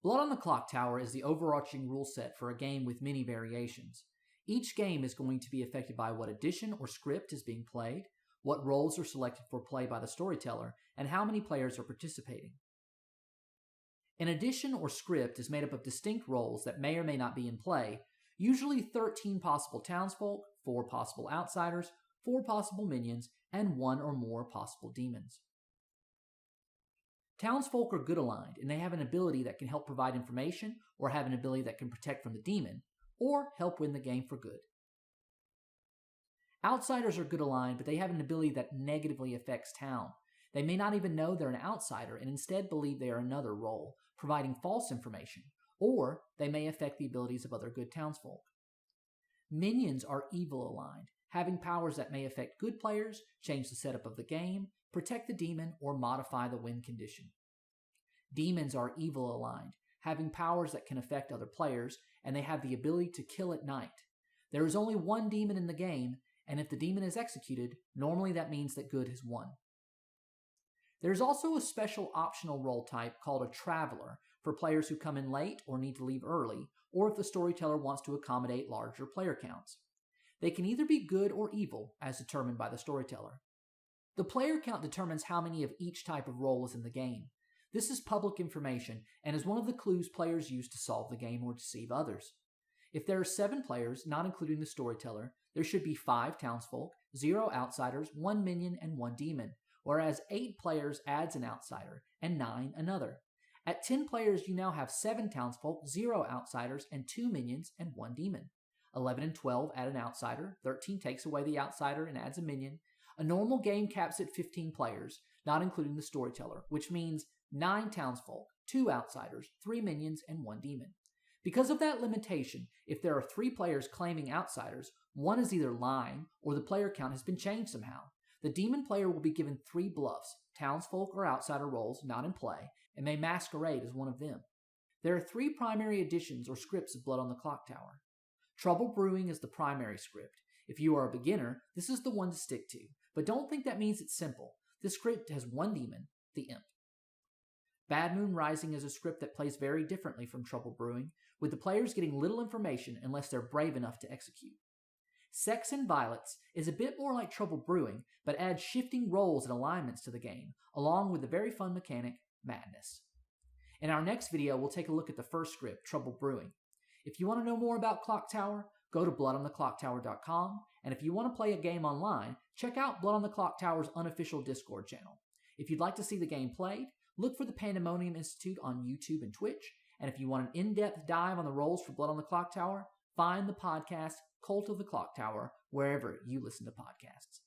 Blood on the Clocktower is the overarching rule set for a game with many variations. Each game is going to be affected by what edition or script is being played, what roles are selected for play by the storyteller, and how many players are participating. An edition or script is made up of distinct roles that may or may not be in play, usually 13 possible townsfolk, 4 possible outsiders, 4 possible minions, and 1 or more possible demons. Townsfolk are good aligned, and they have an ability that can help provide information, or have an ability that can protect from the demon, or help win the game for good. Outsiders are good aligned, but they have an ability that negatively affects town. They may not even know they're an outsider and instead believe they are another role, providing false information, or they may affect the abilities of other good townsfolk. Minions are evil aligned, having powers that may affect good players, change the setup of the game, protect the demon, or modify the win condition. Demons are evil aligned, having powers that can affect other players, and they have the ability to kill at night. There is only one demon in the game, and if the demon is executed, normally that means that good has won. There is also a special optional role type called a Traveler for players who come in late or need to leave early, or if the storyteller wants to accommodate larger player counts. They can either be good or evil, as determined by the storyteller. The player count determines how many of each type of role is in the game. This is public information and is one of the clues players use to solve the game or deceive others. If there are 7 players, not including the storyteller, there should be 5 townsfolk, 0 outsiders, 1 minion, and 1 demon, whereas 8 players adds an outsider, and 9 another. At 10 players, you now have 7 townsfolk, 0 outsiders, and 2 minions, and 1 demon. 11 and 12 add an outsider, 13 takes away the outsider and adds a minion. A normal game caps at 15 players, not including the storyteller, which means 9 townsfolk, 2 outsiders, 3 minions, and 1 demon. Because of that limitation, if there are 3 players claiming outsiders, one is either lying or the player count has been changed somehow. The demon player will be given 3 bluffs, townsfolk or outsider roles not in play, and may masquerade as one of them. There are 3 primary editions or scripts of Blood on the Clocktower. Trouble Brewing is the primary script. If you are a beginner, this is the one to stick to, but don't think that means it's simple. This script has 1 demon, the Imp. Bad Moon Rising is a script that plays very differently from Trouble Brewing, with the players getting little information unless they're brave enough to execute. Sex and Violets is a bit more like Trouble Brewing, but adds shifting roles and alignments to the game, along with the very fun mechanic, Madness. In our next video, we'll take a look at the first script, Trouble Brewing. If you want to know more about Clocktower, go to bloodontheclocktower.com, and if you want to play a game online, check out Blood on the Clocktower's unofficial Discord channel. If you'd like to see the game played, look for the Pandemonium Institute on YouTube and Twitch, and if you want an in-depth dive on the roles for Blood on the Clocktower, find the podcast Cult of the Clocktower wherever you listen to podcasts.